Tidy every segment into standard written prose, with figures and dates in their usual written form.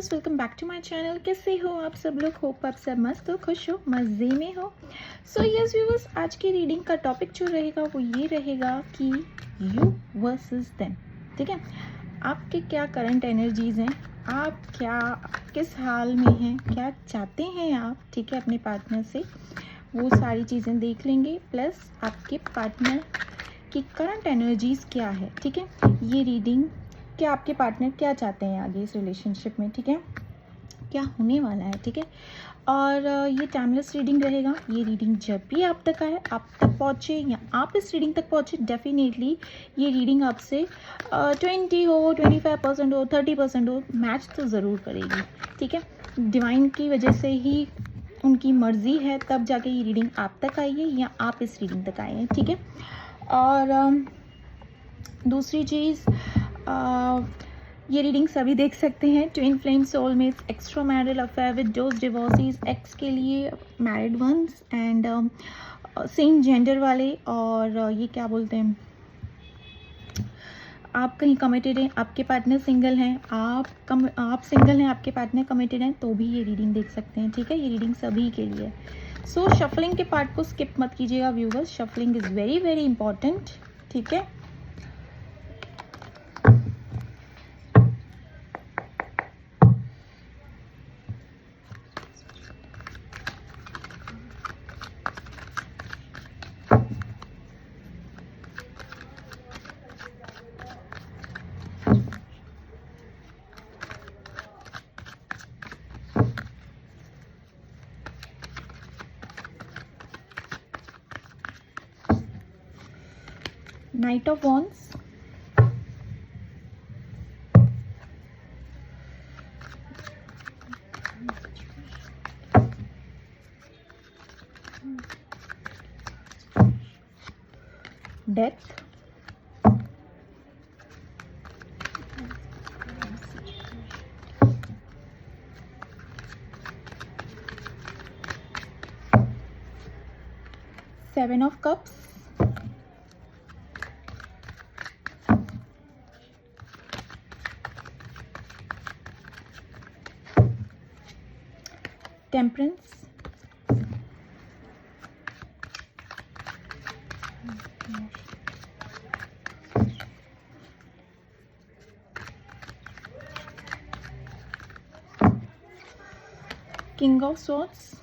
Viewers, welcome back to my channel. कैसे हो आप सब लोग? होप आप सब मस्त हो, खुश हो, मज़े में हो। सो यस व्यूवर्स, आज की रीडिंग का टॉपिक जो रहेगा वो ये रहेगा कि यू वर्सेस देम। ठीक है, आपके क्या करंट एनर्जीज हैं, आप क्या किस हाल में हैं, क्या चाहते हैं आप, ठीक है, अपने पार्टनर से, वो सारी चीज़ें देख लेंगे। प्लस आपके पार्टनर की करंट एनर्जीज क्या है, ठीक है, ये रीडिंग कि आपके पार्टनर क्या चाहते हैं आगे इस रिलेशनशिप में, ठीक है, क्या होने वाला है, ठीक है। और ये टाइमलेस रीडिंग रहेगा। ये रीडिंग जब भी आप तक आए, आप तक पहुँचे या आप इस रीडिंग तक पहुँचे, डेफिनेटली ये रीडिंग आपसे 20 हो, 25% हो, 30% हो, मैच तो ज़रूर करेगी, ठीक है। डिवाइन की वजह से ही, उनकी मर्ज़ी है तब जाके ये रीडिंग आप तक आई है या आप इस रीडिंग तक आए हैं, ठीक है। और दूसरी चीज़, ये रीडिंग सभी देख सकते हैं। Twin flame, soulmates, extra marital affair with those divorcees, ex के लिए, married once and same gender वाले। और ये क्या बोलते हैं, आप कहीं कमिटेड हैं, आपके पार्टनर सिंगल हैं, आप सिंगल हैं, आपके पार्टनर कमिटेड हैं, तो भी ये रीडिंग देख सकते हैं, ठीक है। ये रीडिंग सभी के लिए। सो शफलिंग के पार्ट को स्किप मत कीजिएगा viewers, shuffling is very very important, ठीक है। Knight of Wands, Death, Seven of Cups, Temperance, King of Swords,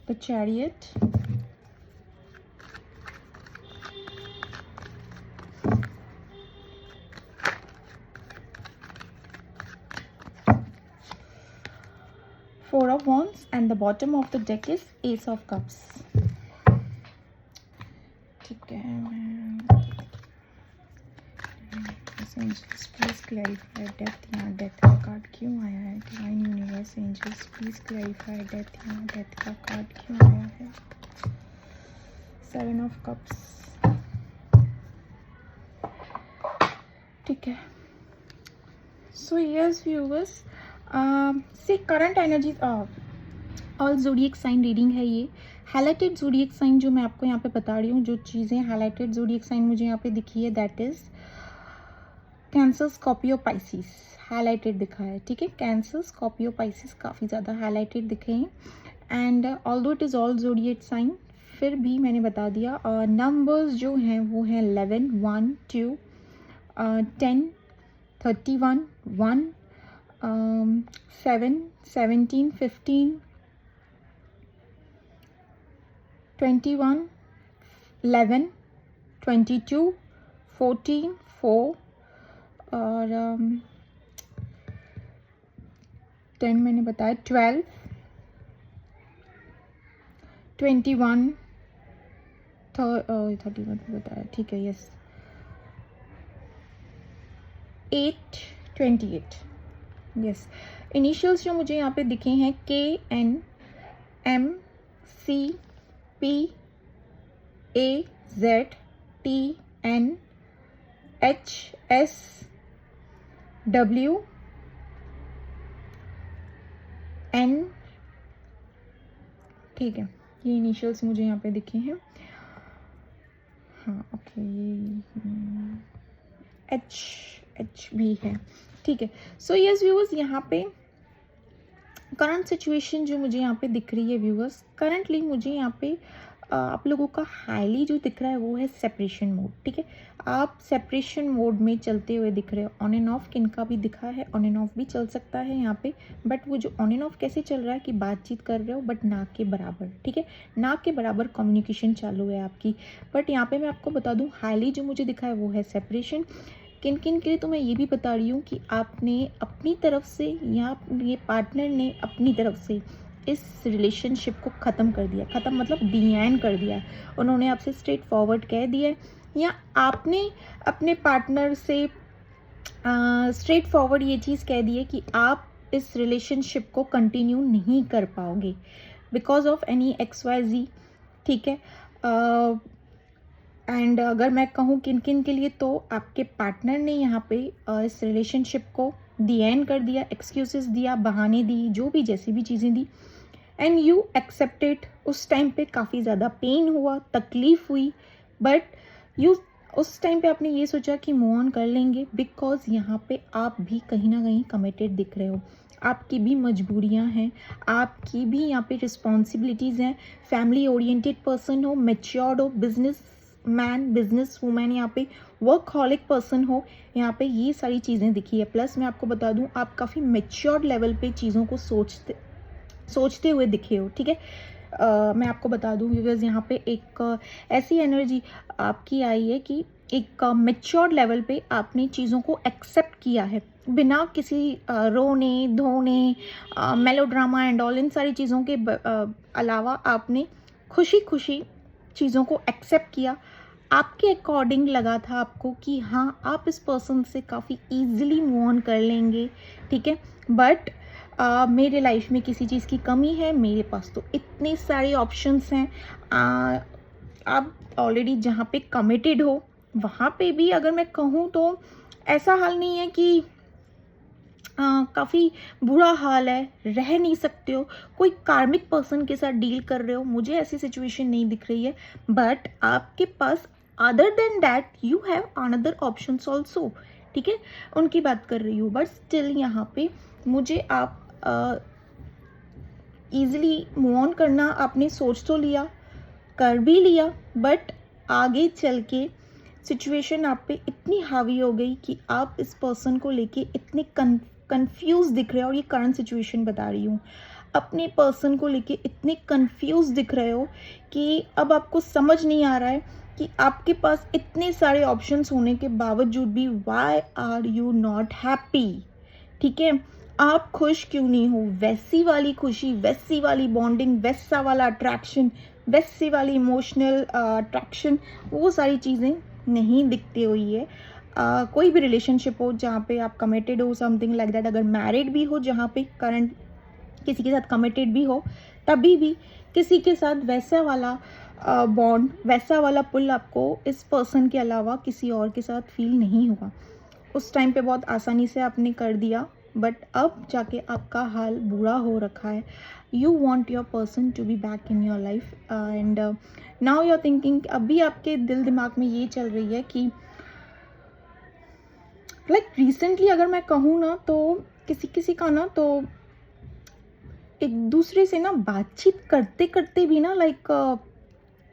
the Chariot, Four of Wands, and the bottom of the deck is Ace of Cups, ठीक है। Angels please clarify death, यहाँ death का card क्यों आया है? Divine universe angels please clarify death, यहाँ death का card क्यों आया है? सेवन ऑफ कप्स, ठीक है। सो यस व्यूवर्स, से current energy all zodiac sign reading है ये। हाईलाइटेड ज़ोडिएक साइन जो मैं आपको यहाँ पे बता रही हूँ, जो चीज़ें हाईलाइटेड ज़ोडिएक साइन मुझे यहाँ पे दिखी है, that is cancer, Scorpio, Pisces, highlighted दिखा है, ठीक है। कैंसर, स्कॉर्पियो, पाइसिस काफ़ी ज़्यादा हाईलाइटेड दिखे हैं। And although it is all zodiac sign, फिर भी मैंने बता दिया। नंबर्स जो हैं वो हैं 11, 1, 2, 10, 31, 1, 7, 17, 15, 21, 11, 22, 14, 4 और 10 मैंने बताया, 12, 21, 31 बताया, ठीक है, यस, 8, 28, यस। इनिशियल्स जो मुझे यहाँ पे दिखे हैं, KN, MC, P, A, Z, T, N, H, S, W, N, ठीक है, ये इनिशियल्स मुझे यहाँ पे दिखे हैं। हाँ ओके, एच एच भी है, ठीक है। सो यस व्यूअर्स, यहाँ पे करंट सिचुएशन जो मुझे यहाँ पे दिख रही है व्यूअर्स, करंटली मुझे यहाँ पे आप लोगों का हाईली जो दिख रहा है वो है सेपरेशन मोड, ठीक है। आप सेपरेशन मोड में चलते हुए दिख रहे हो। ऑन एंड ऑफ किनका भी दिखा है, ऑन एंड ऑफ भी चल सकता है यहाँ पे, बट वो जो ऑन एंड ऑफ कैसे चल रहा है कि बातचीत कर रहे हो बट ना के बराबर, ठीक है, ना के बराबर कम्युनिकेशन चालू है आपकी। बट यहाँ पे मैं आपको बता दूँ, हाईली जो मुझे दिखा है वो है सेपरेशन। किन किन के लिए तो मैं ये भी बता रही हूँ कि आपने अपनी तरफ से या ये पार्टनर ने अपनी तरफ से इस रिलेशनशिप को ख़त्म कर दिया। ख़त्म मतलब डी कर दिया। उन्होंने आपसे स्ट्रेट फॉरवर्ड कह दिया है, या आपने अपने पार्टनर से स्ट्रेट फॉरवर्ड ये चीज़ कह दी है कि आप इस रिलेशनशिप को कंटिन्यू नहीं कर पाओगे बिकॉज ऑफ एनी XYZ, ठीक है। एंड अगर मैं कहूँ किन किन के लिए, तो आपके पार्टनर ने यहाँ पे इस रिलेशनशिप को दी एंड कर दिया, एक्सक्यूजेस दिया, बहाने दी, जो भी जैसी भी चीज़ें दी, एंड यू एक्सेप्टेड। उस टाइम पे काफ़ी ज़्यादा पेन हुआ, तकलीफ हुई, बट यू उस टाइम पे आपने ये सोचा कि मूव ऑन कर लेंगे बिकॉज यहाँ पे आप भी कहीं ना कहीं कमिटेड दिख रहे हो। आपकी भी मजबूरियाँ हैं, आपकी भी यहाँ पे रिस्पॉन्सिबिलिटीज़ हैं, फैमिली ओरिएंटेड पर्सन हो, मेच्योर्ड हो, बिजनेस मैन, बिजनेस वूमैन, यहाँ पे वर्कहॉलिक पर्सन हो, यहाँ पे ये सारी चीज़ें दिखी है। प्लस मैं आपको बता दूँ, आप काफ़ी मेच्योर्ड लेवल पे चीज़ों को सोचते हुए दिखे हो, ठीक है। मैं आपको बता दूं बिकॉज यहाँ पे एक ऐसी एनर्जी आपकी आई है कि एक मेच्योर्ड लेवल पे आपने चीज़ों को एक्सेप्ट किया है बिना किसी रोने धोने, मेलोड्रामा एंड ऑल, इन सारी चीज़ों के अलावा आपने खुशी खुशी चीज़ों को एक्सेप्ट किया। आपके अकॉर्डिंग लगा था आपको कि हाँ, आप इस पर्सन से काफ़ी ईजिली मूव ऑन कर लेंगे, ठीक है। बट मेरे लाइफ में किसी चीज़ की कमी है, मेरे पास तो इतने सारे ऑप्शंस हैं। आप ऑलरेडी जहाँ पे कमिटेड हो वहाँ पे भी अगर मैं कहूँ तो ऐसा हाल नहीं है कि काफ़ी बुरा हाल है, रह नहीं सकते हो, कोई कार्मिक पर्सन के साथ डील कर रहे हो, मुझे ऐसी सिचुएशन नहीं दिख रही है। बट आपके पास other than that you have another options also, ठीक है, उनकी बात कर रही हूँ। बट स्टिल यहाँ पे मुझे आप ईजिली मूव ऑन करना आपने सोच तो लिया, कर भी लिया, बट आगे चल के सिचुएशन आप पे इतनी हावी हो गई कि आप इस पर्सन को लेके इतने कंफ्यूज दिख रहे हो। और ये करंट सिचुएशन बता रही हूँ, अपने पर्सन को लेके इतने कंफ्यूज दिख रहे हो कि अब आपको समझ नहीं आ रहा है कि आपके पास इतने सारे ऑप्शंस होने के बावजूद भी why are you not happy, ठीक है। आप खुश क्यों नहीं हो? वैसी वाली खुशी, वैसी वाली बॉन्डिंग, वैसा वाला अट्रैक्शन, वैसी वाली इमोशनल अट्रैक्शन, वो सारी चीज़ें नहीं दिखती हुई है। कोई भी रिलेशनशिप हो जहाँ पे आप कमिटेड हो, समथिंग लाइक दैट, अगर मैरिड भी हो जहाँ पे करंट किसी के साथ कमिटेड भी हो, तभी भी किसी के साथ वैसा वाला बॉन्ड, वैसा वाला पुल आपको इस पर्सन के अलावा किसी और के साथ फील नहीं हुआ। उस टाइम पे बहुत आसानी से आपने कर दिया, बट अब जाके आपका हाल बुरा हो रखा है। You want your person to be back in your life and now you are thinking, अभी आपके दिल दिमाग में ये चल रही है कि रिसेंटली अगर मैं कहूँ ना, तो किसी का ना, तो एक दूसरे से ना बातचीत करते करते भी ना एक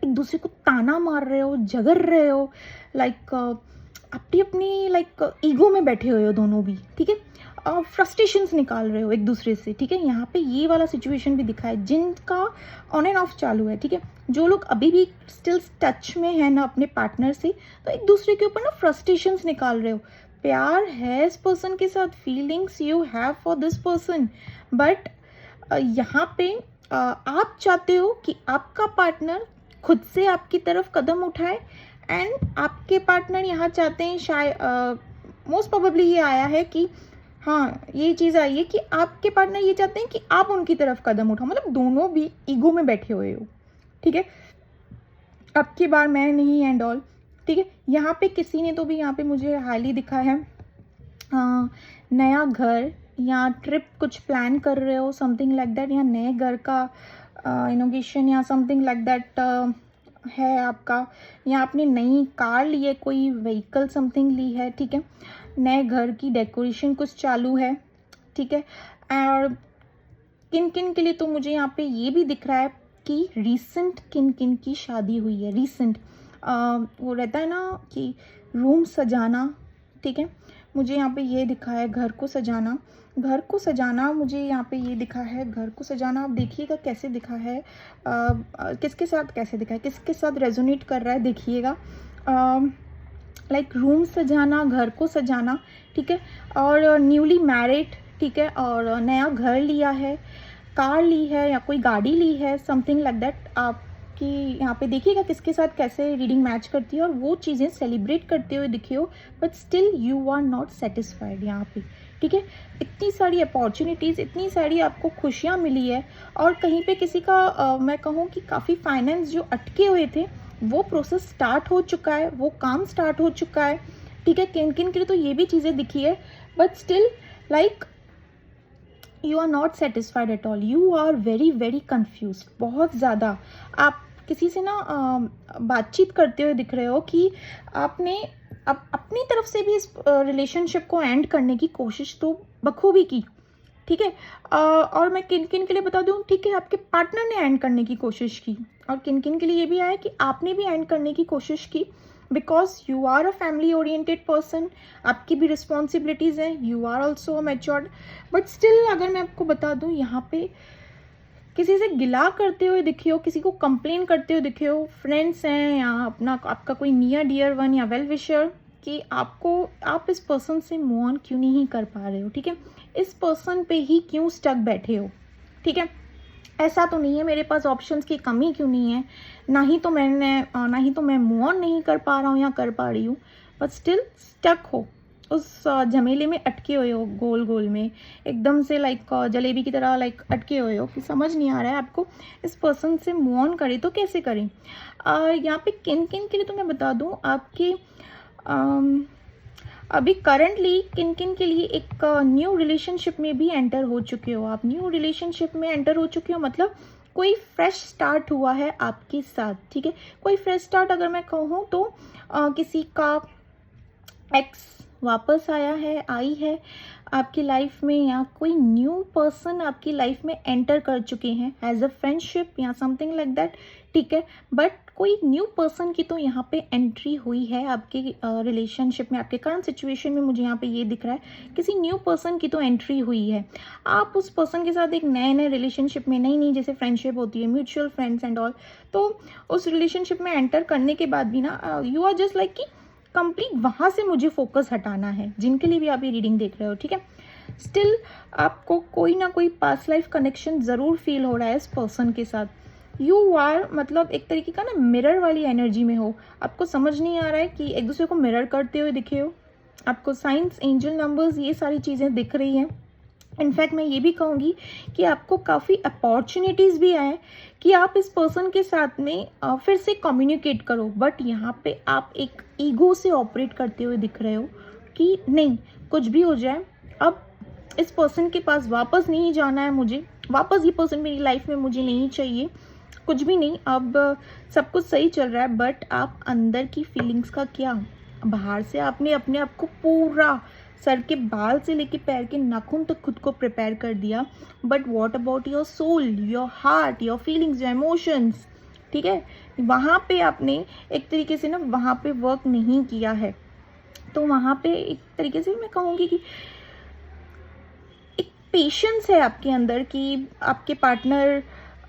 दूसरे को ताना मार रहे हो, झगड़ रहे हो, अपनी अपनी ईगो में बैठे हुए हो दोनों भी, ठीक है। फ्रस्ट्रेशंस निकाल रहे हो एक दूसरे से, ठीक है। यहाँ पे ये वाला सिचुएशन भी दिखा है, जिनका ऑन एंड ऑफ चालू है, ठीक है। जो लोग अभी भी स्टिल टच में है ना अपने पार्टनर से, तो एक दूसरे के ऊपर ना फ्रस्ट्रेशंस निकाल रहे हो। प्यार है इस पर्सन के साथ, feelings you have for this person, but यहाँ पे आप चाहते हो कि आपका पार्टनर खुद से आपकी तरफ कदम उठाए, एंड आपके पार्टनर यहाँ चाहते हैं, शायद मोस्ट प्रोबेबली ये आया है कि हाँ, ये चीज़ आई है कि आपके पार्टनर ये चाहते हैं कि आप उनकी तरफ कदम उठाओ, मतलब दोनों भी ईगो में बैठे हुए हो, ठीक है। अब की बार मैं नहीं एंड ऑल, ठीक है। यहाँ पे किसी ने तो भी यहाँ पे मुझे हाईली दिखा है नया घर या ट्रिप कुछ प्लान कर रहे हो, समथिंग लाइक दैट, या नए घर का इनोगेशन या समथिंग लाइक दैट है आपका, या आपने नई कार ली है, कोई व्हीकल समथिंग ली है, ठीक है, नए घर की डेकोरेशन कुछ चालू है, ठीक है। और किन किन के लिए तो मुझे यहाँ पे ये भी दिख रहा है कि रीसेंट किन किन की शादी हुई है, रीसेंट वो रहता है ना कि रूम सजाना, ठीक है, मुझे यहाँ पे ये दिखा है घर को सजाना, घर को सजाना, मुझे यहाँ पे ये दिखा है घर को सजाना। आप देखिएगा कैसे दिखा है, किसके साथ कैसे दिखा है, किसके साथ रेजोनेट कर रहा है, देखिएगा। लाइक रूम सजाना, घर को सजाना, ठीक है, और न्यूली मैरिड, ठीक है, और नया घर लिया है, कार ली है या कोई गाड़ी ली है, समथिंग लाइक दैट। आपकी यहाँ पे देखिएगा किसके साथ कैसे रीडिंग मैच करती है और वो चीज़ें सेलिब्रेट करते हुए दिखे हो, but still you are not satisfied यहाँ पे, ठीक है। इतनी सारी अपॉर्चुनिटीज़, इतनी सारी आपको खुशियाँ मिली है, और कहीं पे किसी का मैं कहूँ कि काफ़ी फाइनेंस जो अटके हुए थे वो प्रोसेस स्टार्ट हो चुका है, वो काम स्टार्ट हो चुका है, ठीक है। किन किन के लिए तो ये भी चीज़ें दिखी है, but still like you are not satisfied at all, you are very very confuse, बहुत ज़्यादा। आप किसी से ना बातचीत करते हुए दिख रहे हो कि आपने अपनी तरफ से भी इस रिलेशनशिप को एंड करने की कोशिश तो बखूबी की, ठीक है। और मैं किन किन के लिए बता दूं, ठीक है, आपके पार्टनर ने एंड करने की कोशिश की, और किन किन के लिए ये भी आया कि आपने भी एंड करने की कोशिश की, because you are a family oriented person, आपकी भी रिस्पॉन्सिबिलिटीज़ हैं, you are also a matured. But still अगर मैं आपको बता दूं, यहाँ पे किसी से गिला करते हुए दिखे हो, किसी को कंप्लेन करते हुए दिखे हो, फ्रेंड्स हैं या आपका कोई नियर डियर वन या वेल विशर, कि आप इस पर्सन से मूव ऑन क्यों नहीं कर पा रहे हो, ठीक है, इस पर्सन पे ही क्यों स्टक बैठे हो, ठीक है। ऐसा तो नहीं है मेरे पास ऑप्शंस की कमी क्यों नहीं है, ना ही तो मैं मूव ऑन नहीं कर पा रहा हूँ या कर पा रही हूँ, बट स्टिल स्टक हो, उस झमेले में अटके हुए हो, गोल गोल में एकदम से, लाइक जलेबी की तरह लाइक अटके हुए हो, कि समझ नहीं आ रहा है आपको इस पर्सन से मूव ऑन करें तो कैसे करें। यहाँ पे किन किन के लिए तो मैं बता दूँ, आपके अभी करंटली किन किन के लिए एक न्यू रिलेशनशिप में भी एंटर हो चुके हो, आप न्यू रिलेशनशिप में एंटर हो चुके हो, मतलब कोई फ्रेश स्टार्ट हुआ है आपके साथ, ठीक है। कोई फ्रेश स्टार्ट अगर मैं कहूँ तो किसी का एक्स वापस आया है, आई है आपकी लाइफ में, या कोई न्यू पर्सन आपकी लाइफ में एंटर कर चुके हैं एज अ फ्रेंडशिप या समथिंग लाइक दैट, ठीक है। बट कोई न्यू पर्सन की तो यहाँ पे एंट्री हुई है आपके रिलेशनशिप में, आपके करंट सिचुएशन में मुझे यहाँ पे ये दिख रहा है, किसी न्यू पर्सन की तो एंट्री हुई है। आप उस पर्सन के साथ एक नए नए रिलेशनशिप में, नई जैसे फ्रेंडशिप होती है, म्यूचुअल फ्रेंड्स एंड ऑल, तो उस रिलेशनशिप में एंटर करने के बाद भी ना यू आर जस्ट लाइक कि कंप्लीट वहाँ से मुझे फोकस हटाना है, जिनके लिए भी आप ये रीडिंग देख रहे हो, ठीक है। स्टिल आपको कोई ना कोई पास्ट लाइफ कनेक्शन ज़रूर फील हो रहा है इस पर्सन के साथ। यू आर मतलब एक तरीके का ना मिरर वाली एनर्जी में हो, आपको समझ नहीं आ रहा है कि एक दूसरे को मिरर करते हुए दिखे हो, आपको साइंस, एंजल नंबर्स, ये सारी चीज़ें दिख रही हैं। इनफैक्ट मैं ये भी कहूँगी कि आपको काफ़ी अपॉर्चुनिटीज़ भी आए कि आप इस पर्सन के साथ में फिर से कम्युनिकेट करो, बट यहाँ पे आप एक ईगो से ऑपरेट करते हुए दिख रहे हो कि नहीं, कुछ भी हो जाए, अब इस पर्सन के पास वापस नहीं जाना है, मुझे वापस ये पर्सन मेरी लाइफ में मुझे नहीं चाहिए, कुछ भी नहीं, अब सब कुछ सही चल रहा है। बट आप अंदर की फीलिंग्स का क्या, बाहर से आपने अपने आप को पूरा सर के बाल से लेके पैर के नाखून तक खुद को प्रिपेयर कर दिया, but what about your soul, your heart, your feelings, your emotions, ठीक है, वहाँ पे आपने एक तरीके से ना वहाँ पे वर्क नहीं किया है। तो वहाँ पे एक तरीके से मैं कहूँगी कि एक पेशेंस है आपके अंदर कि आपके पार्टनर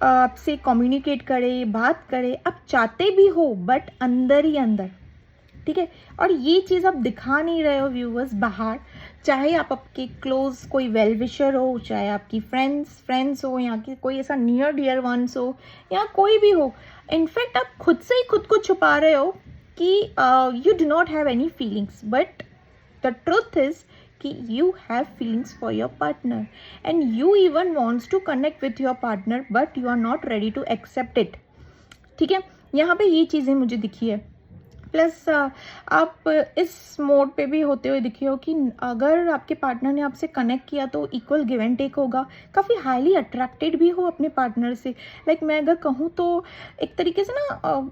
आपसे कम्युनिकेट करे, बात करे, आप चाहते भी हो बट अंदर ही अंदर, ठीक है। और ये चीज़ आप दिखा नहीं रहे हो व्यूवर्स बाहर, चाहे आप आपके क्लोज कोई वेल विशर हो, चाहे आपकी फ्रेंड्स हो, या कि कोई ऐसा नियर डियर वंस हो, या कोई भी हो। इनफैक्ट आप खुद से ही खुद को छुपा रहे हो कि you do not have any feelings, but the truth is कि you have feelings for your partner and you even wants to connect with your partner, but you are not ready to accept it, ठीक है। यहाँ पे ये चीज़ें मुझे दिखी है। प्लस आप इस मोड पे भी होते हुए दिखे हो कि अगर आपके पार्टनर ने आपसे कनेक्ट किया तो इक्वल गिव एंड टेक होगा, काफ़ी हाईली अट्रैक्टेड भी हो अपने पार्टनर से। लाइक मैं अगर कहूँ तो एक तरीके से ना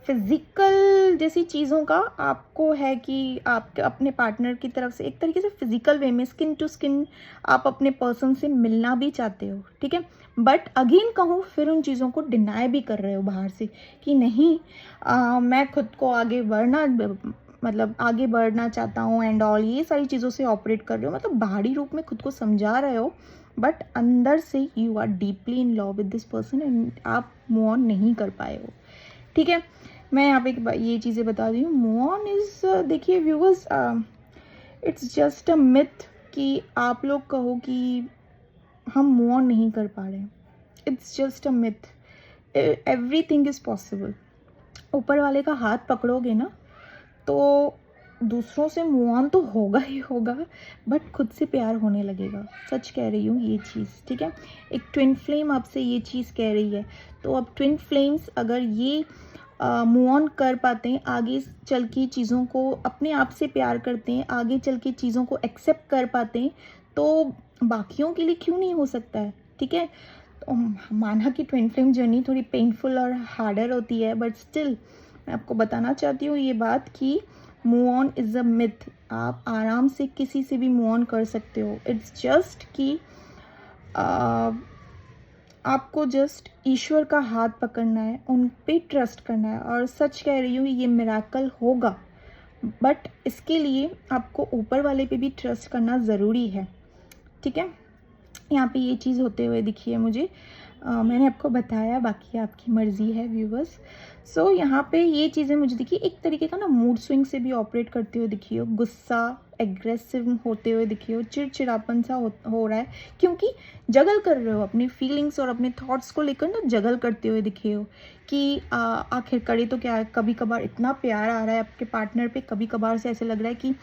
फिज़िकल जैसी चीज़ों का आपको है कि आप अपने पार्टनर की तरफ से एक तरीके से फिज़िकल वे में स्किन टू स्किन आप अपने पर्सन से मिलना भी चाहते हो, ठीक है। बट अगेन कहूँ फिर उन चीज़ों को डिनाई भी कर रहे हो बाहर से कि नहीं, मैं खुद को आगे बढ़ना मतलब आगे बढ़ना चाहता हूँ एंड ऑल, ये सारी चीज़ों से ऑपरेट कर रहे हो, मतलब बाहरी रूप में खुद को समझा रहे हो, बट अंदर से you are deeply in love with this person and आप मूव ऑन नहीं कर पाए हो, ठीक है। मैं यहाँ पे ये चीज़ें बता रही हूँ। मूव ऑन इज़, देखिए viewers, it's just a myth कि आप लोग कहो कि हम मूव ऑन नहीं कर पा रहे हैं। It's just a myth, everything is possible. ऊपर वाले का हाथ पकड़ोगे ना तो दूसरों से मूव ऑन तो होगा ही होगा, बट खुद से प्यार होने लगेगा। सच कह रही हूँ ये चीज़, ठीक है। एक ट्विन फ्लेम आपसे ये चीज़ कह रही है, तो अब ट्विन फ्लेम्स अगर ये मूव ऑन कर पाते हैं, आगे चल के चीज़ों को अपने आप से प्यार करते हैं, आगे चल के चीज़ों को एक्सेप्ट कर पाते हैं, तो बाकियों के लिए क्यों नहीं हो सकता है, ठीक है। तो माना कि ट्विन फ्लेम जर्नी थोड़ी पेनफुल और हार्डर होती है, बट स्टिल मैं आपको बताना चाहती हूँ ये बात कि move on is a myth. आप आराम से किसी से भी मूव ऑन कर सकते हो। इट्स जस्ट कि आपको जस्ट ईश्वर का हाथ पकड़ना है, उन पे ट्रस्ट करना है, और सच कह रही हूँ ये मिराकल होगा, बट इसके लिए आपको ऊपर वाले पे भी ट्रस्ट करना ज़रूरी है, ठीक है। यहाँ पे ये चीज़ होते हुए दिखी है मुझे। मैंने आपको बताया, बाकी आपकी मर्ज़ी है व्यूवर्स। सो यहाँ पे ये चीज़ें मुझे दिखी, एक तरीके का ना मूड स्विंग से भी ऑपरेट करते हुए दिखी हो, गुस्सा एग्रेसिव होते हुए दिखी हो, चिड़चिड़ापन सा हो रहा है, क्योंकि जगल कर रहे हो अपनी फीलिंग्स और अपने थॉट्स को लेकर ना, जगल करते हुए दिखे हो कि आखिर करे तो क्या है। कभी कभार इतना प्यार आ रहा है आपके पार्टनर पे, कभी कभार से ऐसे लग रहा है कि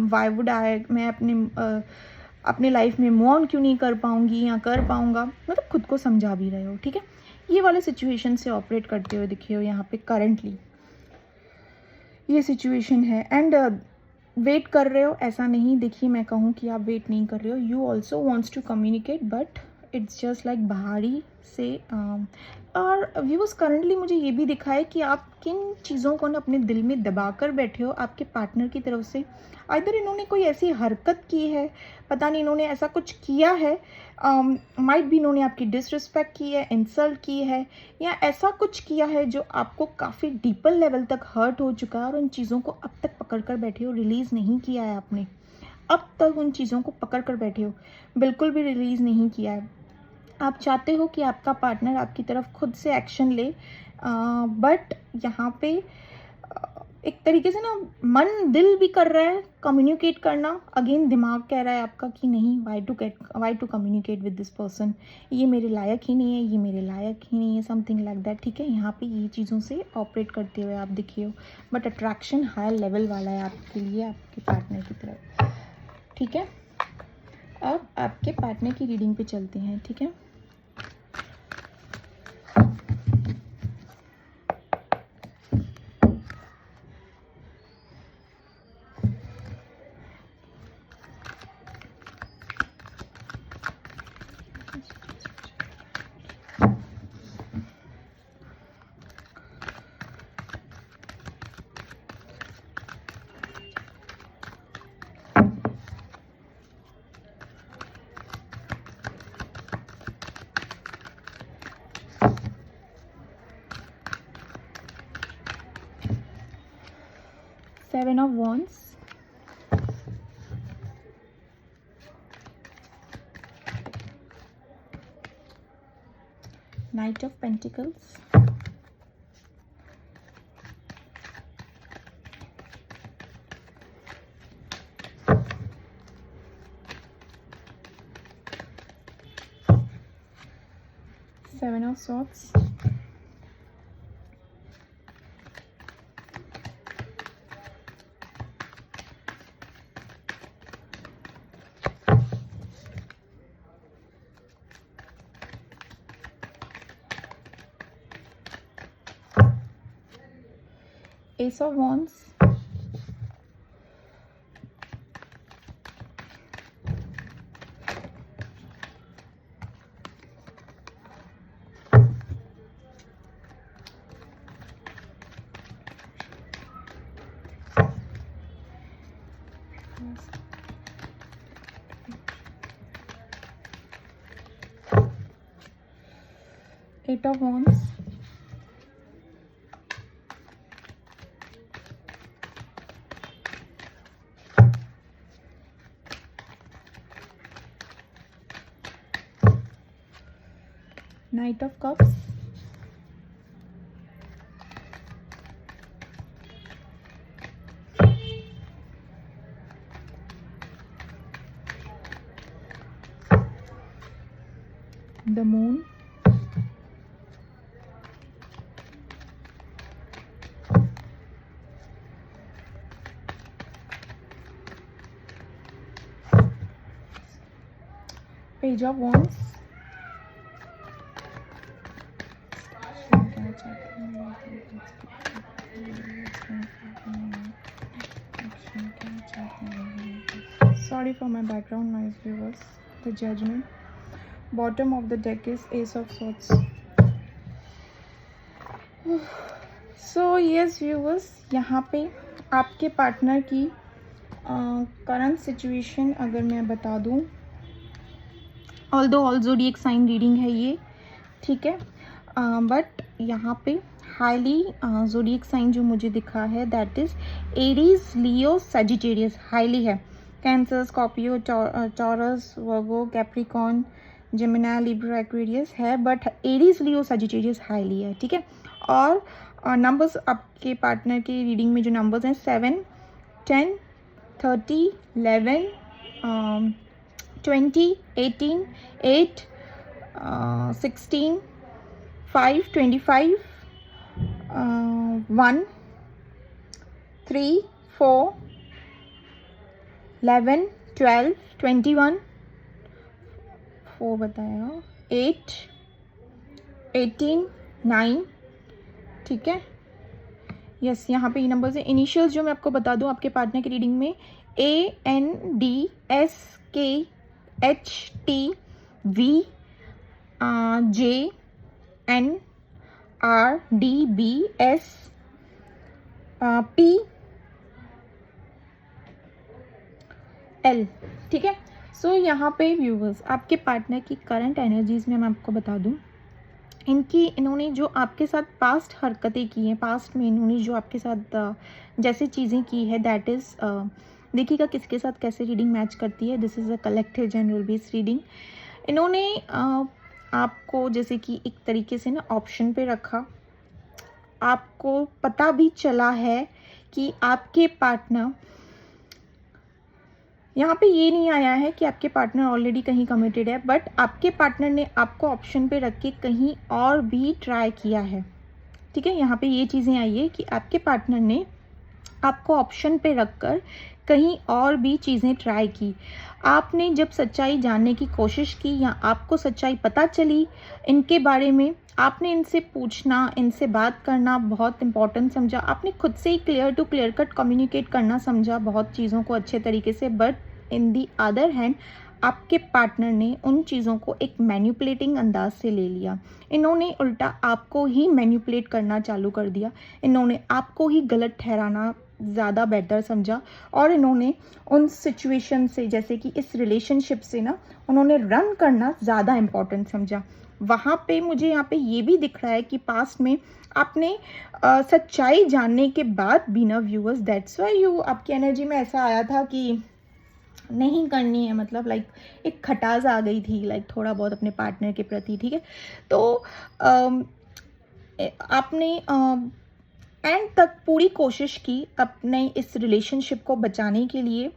वाई वुड आई, मैं अपने लाइफ में मूव ऑन क्यों नहीं कर पाऊंगी या कर पाऊंगा, मतलब खुद को समझा भी रहे हो, ठीक है। ये वाले सिचुएशन से ऑपरेट करते हुए दिखे हो यहाँ पे करंटली, ये सिचुएशन है। एंड वेट कर रहे हो, ऐसा नहीं देखिए मैं कहूँ कि आप वेट नहीं कर रहे हो, you also wants to communicate, but it's just like बाहरी से। और व्यूअर्स करंटली मुझे ये भी दिखा है कि आप किन चीज़ों को ना अपने दिल में दबा कर बैठे हो आपके पार्टनर की तरफ से। आइदर इन्होंने कोई ऐसी हरकत की है, पता नहीं इन्होंने ऐसा कुछ किया है, माइट भी इन्होंने आपकी डिसरिस्पेक्ट की है, इंसल्ट की है, या ऐसा कुछ किया है जो आपको काफ़ी डीपर लेवल तक हर्ट हो चुका है, और उन चीज़ों को अब तक पकड़ कर बैठे हो, रिलीज़ नहीं किया है आपने, अब तक उन चीज़ों को पकड़ कर बैठे हो, बिल्कुल भी रिलीज़ नहीं किया है। आप चाहते हो कि आपका पार्टनर आपकी तरफ खुद से एक्शन ले, बट यहाँ पे एक तरीके से ना मन दिल भी कर रहा है कम्युनिकेट करना, अगेन दिमाग कह रहा है आपका कि नहीं, why to communicate with this person, ये मेरे लायक ही नहीं है, ये मेरे लायक ही नहीं है, समथिंग लाइक दैट, ठीक है। यहाँ पे ये चीज़ों से ऑपरेट करते हुए आप दिखे हो, बट अट्रैक्शन हायर लेवल वाला है आपके लिए, आपके पार्टनर की तरफ, ठीक है। अब आपके पार्टनर की रीडिंग पे चलते हैं, ठीक है। Seven of Wands, Knight of Pentacles, Seven of Swords, Ace of Wands, Eight of Wands, Knight of Cups, the Moon, Page of Wands, sorry for my background noise viewers, the Judgment. Bottom of the deck is Ace of Swords. So yes viewers, यहाँ पे आपके partner की current situation अगर मैं बता दूँ, although all zodiac sign reading है ये, ठीक है, बट यहाँ पे हाईली ज़ोडिएक साइन जो मुझे दिखा है that is Aries, Leo, Sagittarius highly है। कैंसर, स्कॉर्पियो, टॉरस, वर्गो, कैप्रिकॉर्न, जेमिनी, लिब्रा, एक्वेरियस है, but Aries, Leo, Sagittarius highly है, ठीक है। और नंबर्स आपके पार्टनर की रीडिंग में जो नंबर्स हैं 7, 10, 30, 11, 20, 18, 8, 16, 5, 25, 1, 3, 4, 11, 12, 21, 4 बताया, 8, 18, 9, ठीक है। यस, यहाँ पे ये नंबर्स है। इनिशियल्स जो मैं आपको बता दूँ आपके पार्टनर की रीडिंग में ANDSKHTV JNRDBS PL, ठीक है। सो यहाँ पे व्यूवर्स आपके पार्टनर की करंट एनर्जीज में मैं आपको बता दूँ, इन्होंने जो आपके साथ पास्ट हरकतें की हैं, पास्ट में इन्होंने जो आपके साथ जैसे चीज़ें की है दैट इज़, देखिएगा किसके साथ कैसे रीडिंग मैच करती है। This is a collective general based reading. इन्होंने आपको जैसे कि एक तरीके से ना ऑप्शन पे रखा, आपको पता भी चला है कि आपके पार्टनर, यहाँ पे ये नहीं आया है कि आपके पार्टनर ऑलरेडी कहीं कमिटेड है, बट आपके पार्टनर ने आपको ऑप्शन पे रख के कहीं और भी ट्राई किया है, ठीक है। यहाँ पे ये चीज़ें आई है कि आपके पार्टनर ने आपको ऑप्शन पे रखकर कहीं और भी चीज़ें ट्राई की। आपने जब सच्चाई जानने की कोशिश की या आपको सच्चाई पता चली इनके बारे में, आपने इनसे पूछना, इनसे बात करना बहुत इंपॉर्टेंट समझा। आपने खुद से ही clear to clear cut communicate करना समझा बहुत चीज़ों को अच्छे तरीके से, but in the other hand आपके पार्टनर ने उन चीज़ों को एक मैन्युपुलेटिंग अंदाज से ले लिया। इन्होंने उल्टा आपको ही मैन्युपुलेट करना चालू कर दिया। इन्होंने आपको ही गलत ठहराना ज़्यादा बेटर समझा और इन्होंने उन सिचुएशन से, जैसे कि इस रिलेशनशिप से ना, उन्होंने रन करना ज़्यादा इम्पॉर्टेंट समझा। वहाँ पे मुझे यहाँ पे ये भी दिख रहा है कि पास्ट में आपने सच्चाई जानने के बाद भी ना व्यूअर्स, दैट्स व्हाई यू, आपकी एनर्जी में ऐसा आया था कि नहीं करनी है, मतलब लाइक एक खटास आ गई थी लाइक थोड़ा बहुत अपने पार्टनर के प्रति, ठीक है। तो आपने एंड तक पूरी कोशिश की अपने इस रिलेशनशिप को बचाने के लिए,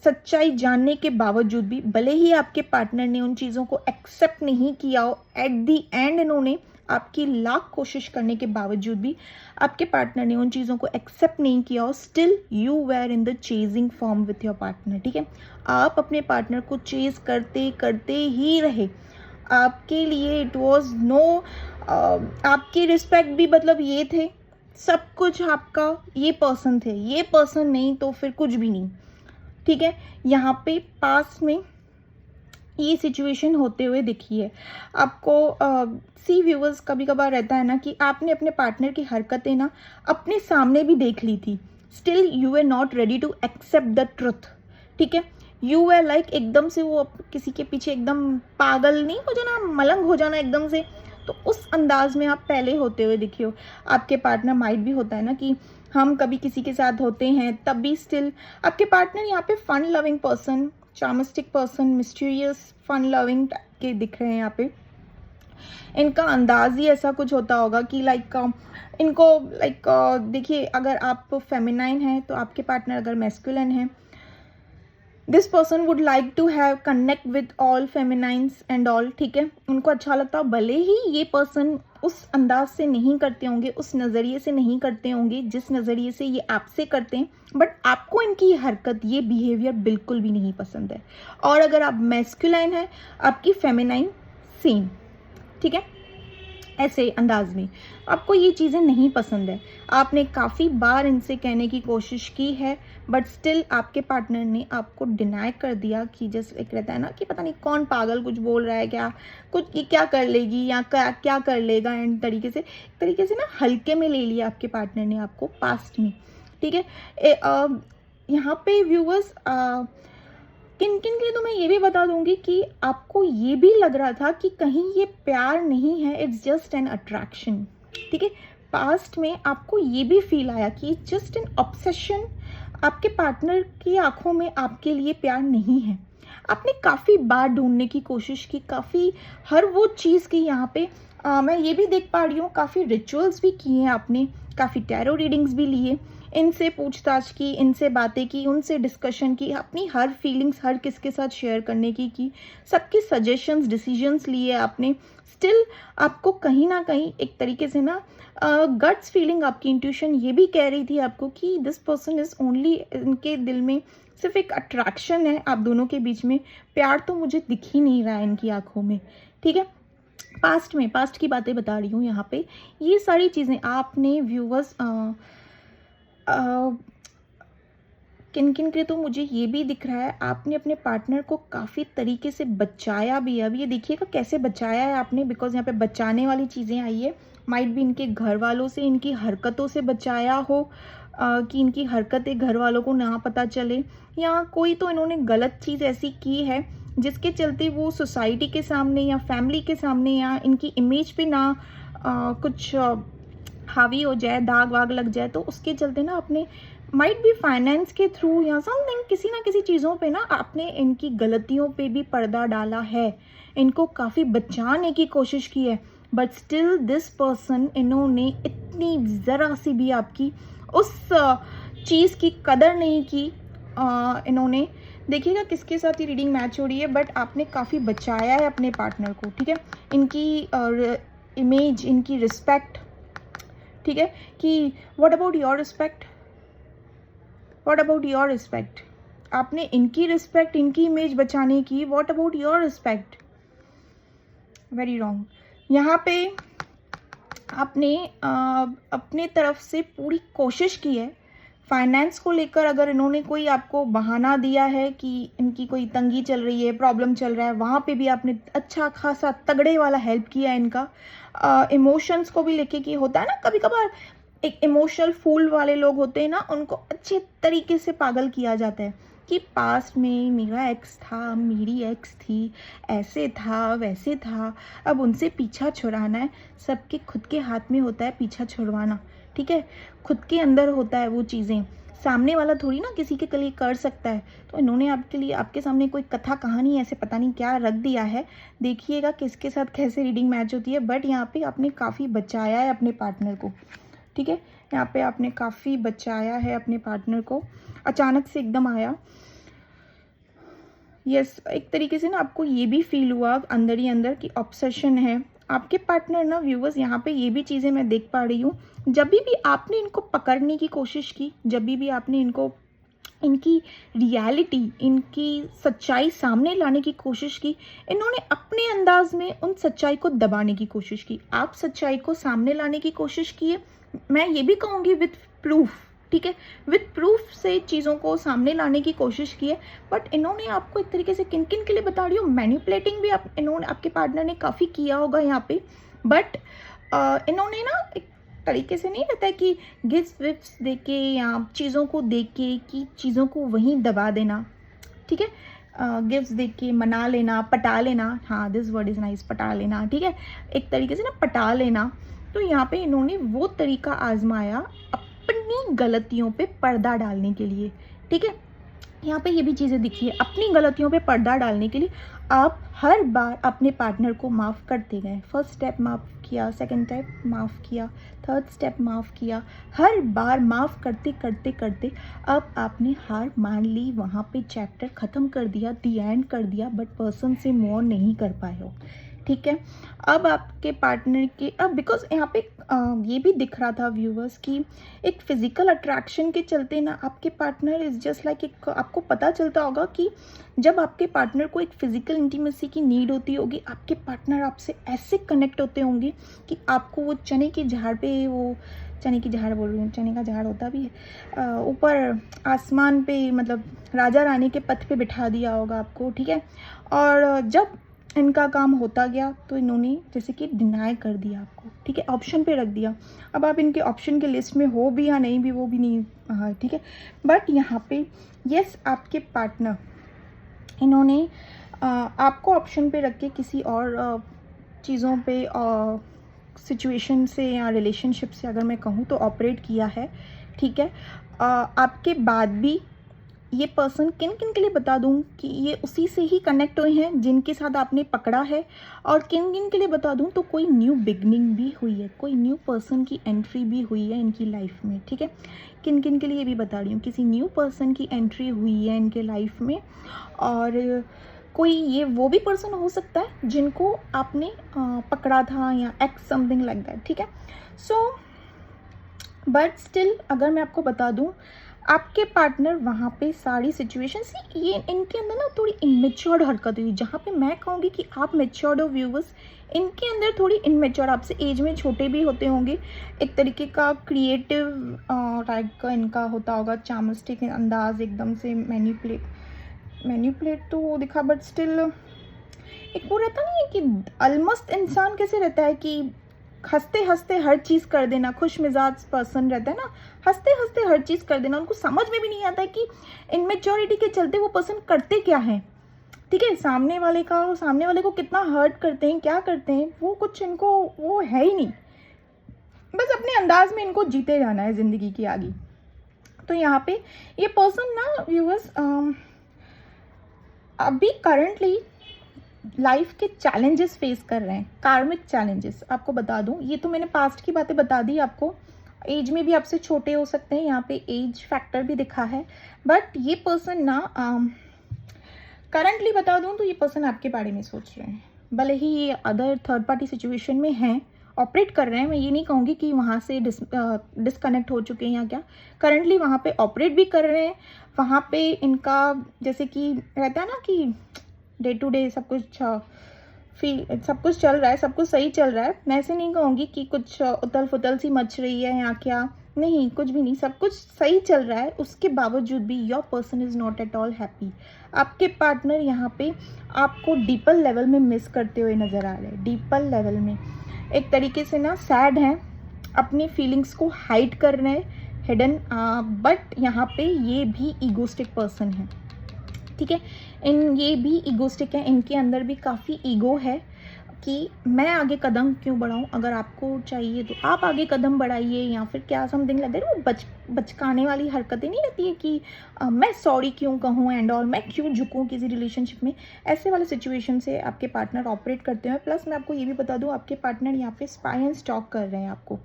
सच्चाई जानने के बावजूद भी, भले ही आपके पार्टनर ने उन चीज़ों को एक्सेप्ट नहीं किया हो, एट दी एंड इन्होंने आपकी लाख कोशिश करने के बावजूद भी आपके पार्टनर ने उन चीज़ों को एक्सेप्ट नहीं किया हो, still you were in the chasing form with your partner, ठीक है। आप अपने पार्टनर को चेज करते करते ही रहे। आपके लिए इट वॉज नो, आपके रिस्पेक्ट भी मतलब ये थे सब कुछ आपका ये पर्सन थे, ये पर्सन नहीं तो फिर कुछ भी नहीं, ठीक है। यहाँ पे पास में ये सिचुएशन होते हुए दिखी है आपको। सी व्यूवर्स, कभी कभार रहता है ना कि आपने अपने पार्टनर की हरकतें ना अपने सामने भी देख ली थी, still you are not ready to accept the truth, ठीक है। यू आर लाइक एकदम से वो किसी के पीछे एकदम पागल नहीं हो जाना, मलंग हो जाना एकदम से, तो उस अंदाज में आप पहले होते हुए दिखे हो। आपके पार्टनर माइट भी होता है ना कि हम कभी किसी के साथ होते हैं तब भी स्टिल आपके पार्टनर यहाँ पे fun loving person, charismatic person, mysterious fun loving के दिख रहे हैं यहाँ पे। इनका अंदाज ही ऐसा कुछ होता होगा कि लाइक इनको लाइक देखिए, अगर आप फेमिनाइन हैं तो आपके पार्टनर अगर मैस्कुलिन है, this person would like to have connect with all feminines and all, ठीक है। उनको अच्छा लगता है, भले ही ये पर्सन उस अंदाज से नहीं करते होंगे, उस नज़रिए से नहीं करते होंगे जिस नज़रिए से ये आपसे करते हैं, बट आपको इनकी हरकत, ये बिहेवियर बिल्कुल भी नहीं पसंद है। और अगर आप मैस्कुलाइन है, आपकी फेमिनाइन सेम, ठीक है, ऐसे अंदाज में आपको ये चीज़ें नहीं पसंद है। आपने काफ़ी बार इनसे कहने की कोशिश की है, बट स्टिल आपके पार्टनर ने आपको डिनाई कर दिया कि जैसे एक रहता है ना कि पता नहीं कौन पागल कुछ बोल रहा है, क्या कुछ ये क्या कर लेगी या क्या कर लेगा, एंड तरीके से ना हल्के में ले लिया आपके पार्टनर ने आपको पास्ट में, ठीक है। यहाँ पे व्यूवर्स किन किन के लिए तो मैं ये भी बता दूंगी कि आपको ये भी लग रहा था कि कहीं ये प्यार नहीं है, इट्स जस्ट एन अट्रैक्शन, ठीक है। पास्ट में आपको ये भी फील आया कि इट्स जस्ट एन ऑब्सेशन, आपके पार्टनर की आंखों में आपके लिए प्यार नहीं है। आपने काफ़ी बार ढूंढने की कोशिश की, काफ़ी हर वो चीज़ की यहाँ पे मैं ये भी देख पा रही हूँ, काफ़ी रिचुअल्स भी किए हैं आपने, काफ़ी टैरो रीडिंग्स भी लिए, इनसे पूछताछ की, इनसे बातें की, उनसे डिस्कशन की, अपनी हर फीलिंग्स हर किसके साथ शेयर करने की सबकी सजेशंस, डिसीजंस लिए आपने। स्टिल आपको कहीं ना कहीं एक तरीके से ना गट्स फीलिंग, आपकी इंट्यूशन ये भी कह रही थी आपको कि दिस पर्सन इज़ ओनली, इनके दिल में सिर्फ एक अट्रैक्शन है आप दोनों के बीच में, प्यार तो मुझे दिख ही नहीं रहा है इनकी आंखों में, ठीक है। पास्ट की बातें बता रही हूँ यहाँ पे। ये सारी चीज़ें आपने व्यूवर्स किन किन के, तो मुझे ये भी दिख रहा है आपने अपने पार्टनर को काफ़ी तरीके से बचाया भी है। अब ये देखिएगा कैसे बचाया है आपने, बिकॉज यहाँ पे बचाने वाली चीज़ें आई है। माइट भी इनके घर वालों से, इनकी हरकतों से बचाया हो, कि इनकी हरकतें घर वालों को ना पता चले, या कोई तो इन्होंने गलत चीज़ ऐसी की है जिसके चलते वो सोसाइटी के सामने या फैमिली के सामने या इनकी इमेज पे ना कुछ हावी हो जाए, दाग वाग लग जाए, तो उसके चलते ना आपने माइट भी फाइनेंस के थ्रू या समथिंग किसी ना किसी चीज़ों पे ना आपने इनकी गलतियों पे भी पर्दा डाला है, इनको काफ़ी बचाने की कोशिश की है, बट स्टिल दिस पर्सन, इन्होंने इतनी ज़रा सी भी आपकी उस चीज़ की कदर नहीं की। इन्होंने देखिएगा किसके साथ ये रीडिंग मैच हो रही है, बट आपने काफ़ी बचाया है अपने पार्टनर को, ठीक है। इनकी इमेज, इनकी रिस्पेक्ट, ठीक है, कि what about your respect, what about your respect, आपने इनकी रिस्पेक्ट, इनकी इमेज बचाने की, what about your respect, very wrong. यहाँ पे आपने अपने तरफ से पूरी कोशिश की है। फाइनेंस को लेकर अगर इन्होंने कोई आपको बहाना दिया है कि इनकी कोई तंगी चल रही है, प्रॉब्लम चल रहा है, वहाँ पे भी आपने अच्छा खासा तगड़े वाला हेल्प किया है इनका। इमोशंस को भी लेके, कि होता है ना कभी कभार एक इमोशनल फूल वाले लोग होते हैं ना, उनको अच्छे तरीके से पागल किया जाता है कि पास्ट में मेरा एक्स था, मेरी एक्स थी, ऐसे था वैसे था, अब उनसे पीछा छुड़ाना है। सबके खुद के हाथ में होता है पीछा छुड़वाना, ठीक है, खुद के अंदर होता है वो चीज़ें, सामने वाला थोड़ी ना किसी के लिए कर सकता है। तो इन्होंने आपके लिए, आपके सामने कोई कथा कहानी ऐसे पता नहीं क्या रख दिया है, देखिएगा किसके साथ कैसे रीडिंग मैच होती है। बट यहाँ पे आपने काफ़ी बचाया है अपने पार्टनर को, ठीक है, यहाँ पे आपने काफ़ी बचाया है अपने पार्टनर को। अचानक से एकदम आया, यस, एक तरीके से ना आपको ये भी फील हुआ अंदर ही अंदर कि ऑब्सेशन है आपके पार्टनर ना। व्यूवर्स यहाँ पे ये भी चीज़ें मैं देख पा रही हूँ, जब भी आपने इनको पकड़ने की कोशिश की, जब भी आपने इनको, इनकी रियलिटी, इनकी सच्चाई सामने लाने की कोशिश की, इन्होंने अपने अंदाज में उन सच्चाई को दबाने की कोशिश की। आप सच्चाई को सामने लाने की कोशिश किए, मैं ये भी कहूँगी विथ प्रूफ, ठीक है, विथ प्रूफ से चीज़ों को सामने लाने की कोशिश की है। बट इन्होंने आपको एक तरीके से किन किन के लिए बता रही हूँ, मैनिपुलेटिंग भी इन्होंने आपके पार्टनर ने काफ़ी किया होगा यहाँ पे। बट इन्होंने ना एक तरीके से नहीं रहता है कि गिफ्ट विफ्ट दे के या चीज़ों को दे के कि चीज़ों को वहीं दबा देना, ठीक है, गिफ्ट्स दे के मना लेना, पटा लेना, हाँ दिस वर्ड इज़ नाइस, पटा लेना, ठीक है, एक तरीके से ना पटा लेना। तो यहाँ पे इन्होंने वो तरीका आजमाया अपनी गलतियों पे पर्दा डालने के लिए, ठीक है। यहाँ पे ये भी चीज़ें दिखी है, अपनी गलतियों पे पर्दा डालने के लिए आप हर बार अपने पार्टनर को माफ़ करते गए। फर्स्ट स्टेप माफ़ किया, सेकंड स्टेप माफ़ किया, थर्ड स्टेप माफ़ किया, हर बार माफ़ करते करते करते अब आपने हार मान ली, वहाँ पे चैप्टर ख़त्म कर दिया, दी एंड कर दिया, बट पर्सन से मूव नहीं कर पाए हो, ठीक है। अब आपके पार्टनर के अब बिकॉज यहाँ पे ये भी दिख रहा था व्यूवर्स कि एक फिजिकल अट्रैक्शन के चलते ना आपके पार्टनर इज़ जस्ट लाइक एक, आपको पता चलता होगा कि जब आपके पार्टनर को एक फिजिकल इंटीमेसी की नीड होती होगी, आपके पार्टनर आपसे ऐसे कनेक्ट होते होंगे कि आपको वो चने की झाड़ पे, वो चने की झाड़ बोल रही हूँ, चने का झाड़ होता भी है, ऊपर आसमान पे, मतलब राजा रानी के पथ पे बिठा दिया होगा आपको, ठीक है। और जब इनका काम होता गया तो इन्होंने जैसे कि डिनाई कर दिया आपको, ठीक है, ऑप्शन पे रख दिया। अब आप इनके ऑप्शन के लिस्ट में हो भी या नहीं भी, वो भी नहीं, हाँ ठीक है। बट यहाँ पे यस, आपके पार्टनर इन्होंने आपको ऑप्शन पे रख के किसी और चीज़ों पे, सिचुएशन से या रिलेशनशिप से अगर मैं कहूँ तो ऑपरेट किया है, ठीक है। आपके बाद भी ये पर्सन किन किन के लिए बता दूं कि ये उसी से ही कनेक्ट हुए हैं जिनके साथ आपने पकड़ा है, और किन किन के लिए बता दूं तो कोई न्यू बिगनिंग भी हुई है, कोई न्यू पर्सन की एंट्री भी हुई है इनकी लाइफ में, ठीक है। किन किन के लिए भी बता रही हूँ, किसी न्यू पर्सन की एंट्री हुई है इनके लाइफ में, और कोई ये वो भी पर्सन हो सकता है जिनको आपने पकड़ा था या एक्स समथिंग लाइक दैट, ठीक है। सो बट स्टिल अगर मैं आपको बता दूं, आपके पार्टनर वहाँ पे सारी सिचुएशन से, ये इनके अंदर ना थोड़ी इमेच्योर्ड हरकत हुई, जहाँ पे मैं कहूँगी कि आप मेच्योर्ड हो व्यूवर्स, इनके अंदर थोड़ी इमेच्योर्ड, आपसे एज में छोटे भी होते होंगे, एक तरीके का क्रिएटिव टाइप का इनका होता होगा, चामस्टिक अंदाज, एकदम से मैनिपुलेट तो दिखा, बट स्टिल एक वो रहता नहीं है कि ऑलमोस्ट इंसान कैसे रहता है कि हंसते हंसते हर चीज़ कर देना, खुश मिजाज पर्सन रहता है ना, हंसते हंसते हर चीज़ कर देना, उनको समझ में भी नहीं आता है कि इनमेच्योरिटी के चलते वो पर्सन करते क्या है, ठीक है, सामने वाले को कितना हर्ट करते हैं, क्या करते हैं, वो कुछ इनको वो है ही नहीं, बस अपने अंदाज में इनको जीते जाना है ज़िंदगी की आगे। तो यहाँ पे ये पर्सन ना व्यूअर्स अभी करंटली लाइफ के चैलेंजेस फेस कर रहे हैं, कार्मिक चैलेंजेस। आपको बता दूं, ये तो मैंने पास्ट की बातें बता दी आपको, एज में भी आपसे छोटे हो सकते हैं, यहाँ पे एज फैक्टर भी दिखा है। बट ये पर्सन ना करंटली बता दूं तो ये पर्सन आपके बारे में सोच रहे हैं, भले ही ये अदर थर्ड पार्टी सिचुएशन में हैं, ऑपरेट कर रहे हैं, मैं ये नहीं कहूँगी कि वहाँ से डिस्कनेक्ट हो चुके हैं या क्या, करंटली वहाँ पे ऑपरेट भी कर रहे हैं। वहाँ पे इनका जैसे कि रहता है ना कि डे टू डे सब कुछ सब कुछ चल रहा है, सब कुछ सही चल रहा है, मैं ऐसे नहीं कहूँगी कि कुछ उतल फुतल सी मच रही है या क्या, नहीं, कुछ भी नहीं, सब कुछ सही चल रहा है, उसके बावजूद भी your person is not at all happy. आपके पार्टनर यहाँ पे आपको डीपर लेवल में मिस करते हुए नज़र आ रहे हैं, डीपर लेवल में एक तरीके से ना सैड हैं, अपनी फीलिंग्स को हाइड कर रहे हैं, हिडन, बट यहाँ पे ये भी ईगोस्टिक पर्सन है, ठीक है, ये भी ईगोस्टिक है, इनके अंदर भी काफ़ी ईगो है कि मैं आगे कदम क्यों बढ़ाऊं, अगर आपको चाहिए तो आप आगे कदम बढ़ाइए, या फिर क्या समथिंग लग रहा है, वो बचकाने वाली हरकतें नहीं रहती है कि मैं सॉरी क्यों कहूँ एंड ऑल, मैं क्यों झुकूँ किसी रिलेशनशिप में, ऐसे वाले सिचुएशन से आपके पार्टनर ऑपरेट करते हैं। प्लस मैं आपको ये भी बता दूँ, आपके पार्टनर यहाँ पे स्पाई एंड स्टॉक कर रहे हैं आपको,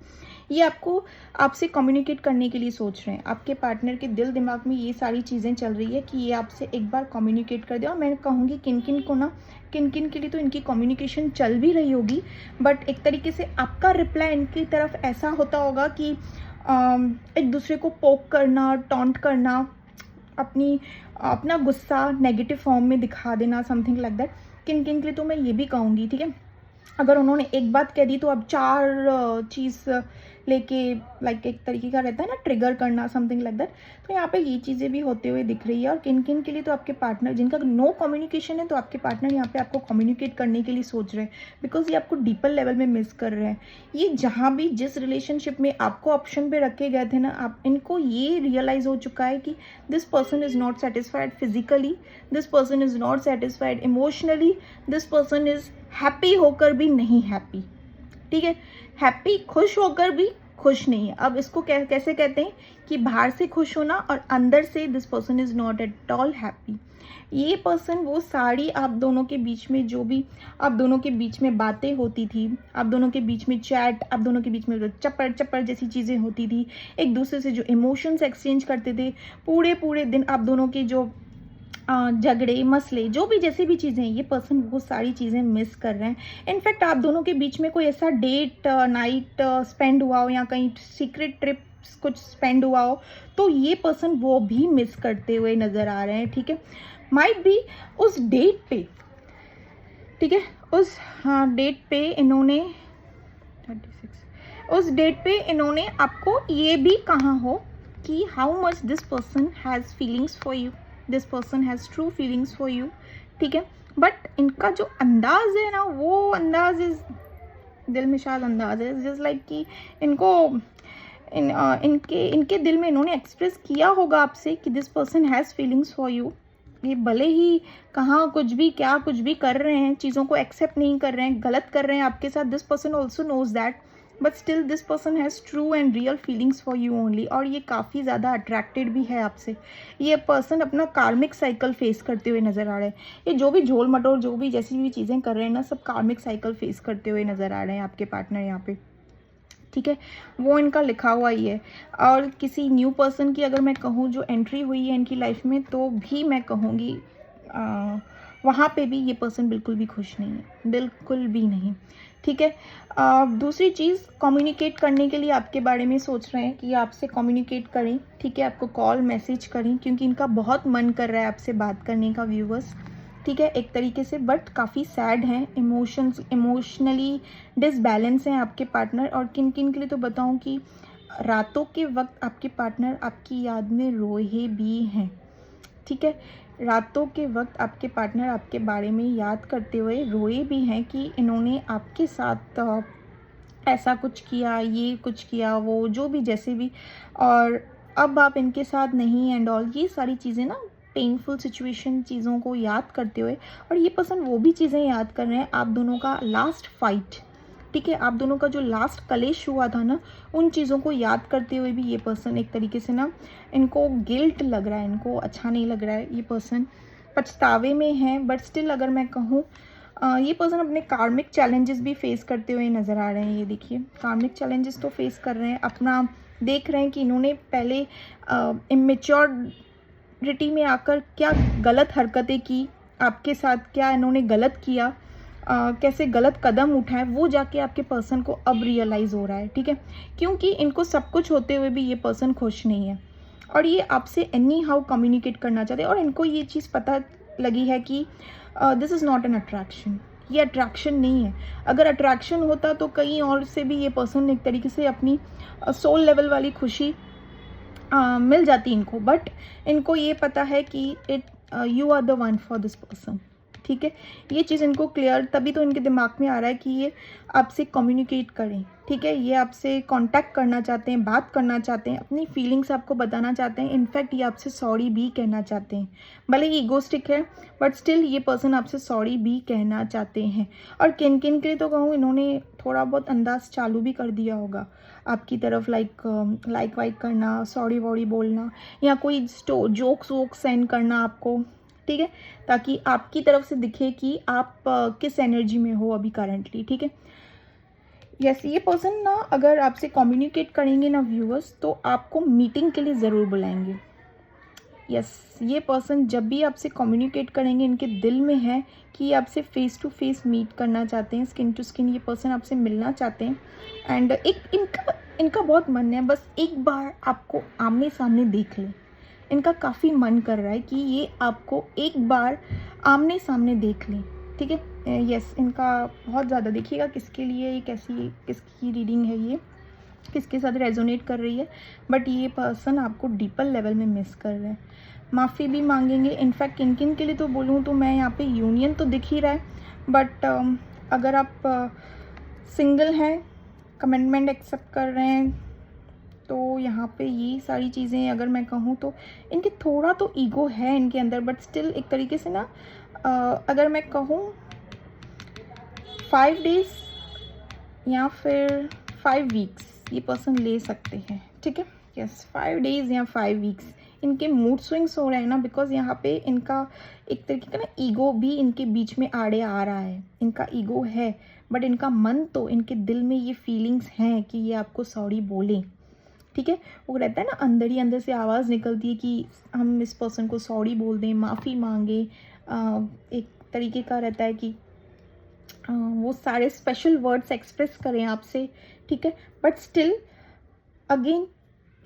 ये आपको आपसे कम्युनिकेट करने के लिए सोच रहे हैं, आपके पार्टनर के दिल दिमाग में ये सारी चीज़ें चल रही है कि ये आपसे एक बार कम्युनिकेट कर दे। और मैं कहूँगी किन किन को ना, किन किन के लिए तो इनकी कम्युनिकेशन चल भी रही होगी, बट एक तरीके से आपका रिप्लाई इनकी तरफ ऐसा होता होगा कि एक दूसरे को पोक करना, टॉन्ट करना, अपना गुस्सा नेगेटिव फॉर्म में दिखा देना, समथिंग लाइक दैट। किन किन के लिए तो मैं ये भी कहूँगी, ठीक है, अगर उन्होंने एक बात कह दी तो अब चार चीज़ लेके लाइक एक तरीके का रहता है ना, ट्रिगर करना, समथिंग लाइक दैट। तो यहाँ पे ये चीज़ें भी होते हुए दिख रही है। और किन किन के लिए तो आपके पार्टनर, जिनका नो कम्युनिकेशन है, तो आपके पार्टनर यहाँ पे आपको कम्युनिकेट करने के लिए सोच रहे हैं, बिकॉज ये आपको डीपर लेवल में मिस कर रहे हैं। ये जहाँ भी जिस रिलेशनशिप में आपको ऑप्शन पे रखे गए थे ना, आप इनको ये रियलाइज़ हो चुका है कि this person is not satisfied physically, this person is not satisfied emotionally, this person is happy होकर भी नहीं हैप्पी, ठीक है, हैप्पी खुश होकर भी खुश नहीं है। अब इसको कैसे कहते हैं कि बाहर से खुश होना और अंदर से this person is not at all happy. ये पर्सन वो सारी आप दोनों के बीच में जो भी आप दोनों के बीच में बातें होती थी, आप दोनों के बीच में चैट, आप दोनों के बीच में जो चप्पड़ चप्पड़ जैसी चीज़ें होती थी, एक दूसरे से जो इमोशंस एक्सचेंज करते थे, पूरे पूरे दिन आप दोनों के जो झगड़े मसले जो भी जैसे भी चीज़ें हैं, ये पर्सन वो सारी चीज़ें मिस कर रहे हैं। इनफैक्ट आप दोनों के बीच में कोई ऐसा डेट नाइट स्पेंड हुआ हो या कहीं सीक्रेट ट्रिप कुछ स्पेंड हुआ हो, तो ये पर्सन वो भी मिस करते हुए नज़र आ रहे हैं, ठीक है। माइट बी उस डेट पे, ठीक है, उस डेट पे इन्होंने 36 उस डेट पे इन्होंने आपको ये भी कहा हो कि how much this person has feelings for you, this person has true feelings for you, ठीक है। बट इनका जो अंदाज है ना, वो अंदाज इज दिल में शायद अंदाज है जस्ट लाइक कि इनको इनके दिल में इन्होंने एक्सप्रेस किया होगा आपसे कि this person has feelings for you. ये भले ही कहाँ कुछ भी क्या कुछ भी कर रहे हैं, चीज़ों को एक्सेप्ट नहीं कर रहे हैं, गलत कर रहे हैं आपके साथ, this person also knows that, but still this person has true and real feelings for you only. और ये काफ़ी ज़्यादा अट्रैक्टेड भी है आपसे। ये पर्सन अपना कार्मिक साइकिल फेस करते हुए नज़र आ रहे हैं। ये जो भी झोल मटोल जो भी जैसी भी चीज़ें कर रहे हैं ना, सब कार्मिक साइकिल फेस करते हुए नज़र आ रहे हैं आपके पार्टनर यहाँ पे, ठीक है। वो इनका लिखा हुआ ही है। और किसी न्यू पर्सन की अगर मैं कहूँ जो एंट्री हुई है इनकी लाइफ में, तो भी मैं कहूँगी वहाँ पे भी ये पर्सन बिल्कुल भी खुश नहीं है, बिल्कुल भी नहीं, ठीक है। दूसरी चीज़, कम्युनिकेट करने के लिए आपके बारे में सोच रहे हैं कि आपसे कम्युनिकेट करें, ठीक है, आपको कॉल मैसेज करें, क्योंकि इनका बहुत मन कर रहा है आपसे बात करने का व्यूवर्स, ठीक है, एक तरीके से। बट काफ़ी सैड हैं, इमोशनली डिसबैलेंस हैं आपके पार्टनर। और किन किन के लिए तो बताऊं कि रातों के वक्त आपके पार्टनर आपकी याद में रोए भी हैं, ठीक है। रातों के वक्त आपके पार्टनर आपके बारे में याद करते हुए रोए भी हैं कि इन्होंने आपके साथ ऐसा कुछ किया, ये कुछ किया, वो जो भी जैसे भी, और अब आप इनके साथ नहीं एंड ऑल, ये सारी चीज़ें ना पेनफुल सिचुएशन चीज़ों को याद करते हुए। और ये पर्सन वो भी चीज़ें याद कर रहे हैं, आप दोनों का लास्ट फाइट, ठीक है, आप दोनों का जो लास्ट कलेश हुआ था ना, उन चीज़ों को याद करते हुए भी ये पर्सन एक तरीके से ना, इनको गिल्ट लग रहा है, इनको अच्छा नहीं लग रहा है, ये पर्सन पछतावे में है। बट स्टिल अगर मैं कहूँ, ये पर्सन अपने कार्मिक चैलेंजेस भी फेस करते हुए नज़र आ रहे हैं। ये देखिए, कार्मिक चैलेंजेस तो फेस कर रहे हैं, अपना देख रहे हैं कि इन्होंने पहले इमेच्योरिटी में आकर क्या गलत हरकतें की आपके साथ, क्या इन्होंने गलत किया, कैसे गलत कदम उठाए, वो जाके आपके पर्सन को अब रियलाइज़ हो रहा है, ठीक है। क्योंकि इनको सब कुछ होते हुए भी ये पर्सन खुश नहीं है, और ये आपसे एनी हाउ कम्युनिकेट करना चाहते हैं। और इनको ये चीज़ पता लगी है कि this is not an attraction, ये अट्रैक्शन नहीं है। अगर अट्रैक्शन होता तो कहीं और से भी ये पर्सन एक तरीके से अपनी सोल लेवल वाली खुशी मिल जाती इनको। बट इनको ये पता है कि you are the one for this person, ठीक है। ये चीज़ इनको क्लियर, तभी तो इनके दिमाग में आ रहा है कि ये आपसे कम्युनिकेट करें, ठीक है। ये आपसे कांटेक्ट करना चाहते हैं, बात करना चाहते हैं, अपनी फीलिंग्स आपको बताना चाहते हैं। इनफैक्ट ये आपसे सॉरी भी कहना चाहते हैं, भले ही ईगोस्टिक है, बट स्टिल ये पर्सन आपसे सॉरी भी कहना चाहते हैं। और किन किन के लिए तो कहूँ, इन्होंने थोड़ा बहुत अंदाज चालू भी कर दिया होगा आपकी तरफ, लाइक वाइक करना, सॉरी वॉरी बोलना, या कोई जोक्स वोक्स सेंड करना आपको, ठीक है, ताकि आपकी तरफ से दिखे कि आप किस एनर्जी में हो अभी करंटली, ठीक है। यस, ये पर्सन ना अगर आपसे कम्युनिकेट करेंगे ना व्यूअर्स, तो आपको मीटिंग के लिए ज़रूर बुलाएंगे। यस, ये पर्सन जब भी आपसे कम्युनिकेट करेंगे, इनके दिल में है कि आपसे फेस टू फेस मीट करना चाहते हैं, स्किन टू स्किन ये पर्सन आपसे मिलना चाहते हैं। एंड इनका बहुत मन है, बस एक बार आपको आमने सामने देख लें। इनका काफ़ी मन कर रहा है कि ये आपको एक बार आमने सामने देख लें, ठीक है। यस, इनका बहुत ज़्यादा, देखिएगा किसके लिए ये, किसकी रीडिंग है ये। किसके साथ रेजोनेट कर रही है, बट ये पर्सन आपको डीपर लेवल में मिस कर रहे हैं, माफ़ी भी मांगेंगे। इनफैक्ट किन किन के लिए तो बोलूँ तो मैं यहाँ पे यूनियन तो दिख ही रहा है, बट अगर आप सिंगल हैं, कमिटमेंट एक्सेप्ट कर रहे हैं, तो यहाँ पे ये सारी चीज़ें अगर मैं कहूँ तो इनके थोड़ा तो ईगो है इनके अंदर, बट स्टिल एक तरीके से ना अगर मैं कहूँ 5 डेज़ या फिर 5 वीक्स ये पर्सन ले सकते हैं, ठीक है। यस, 5 डेज़ या 5 वीक्स इनके मूड स्विंग्स हो रहे हैं ना, बिकॉज यहाँ पे इनका एक तरीके का ना ईगो भी इनके बीच में आड़े आ रहा है। इनका ईगो है, बट इनका मन तो, इनके दिल में ये फीलिंग्स हैं कि ये आपको सॉरी बोलें, ठीक है। वो रहता है ना अंदर ही अंदर से आवाज़ निकलती है कि हम इस पर्सन को सॉरी बोल दें, माफ़ी मांगे, एक तरीके का रहता है कि वो सारे स्पेशल वर्ड्स एक्सप्रेस करें आपसे, ठीक है। बट स्टिल अगेन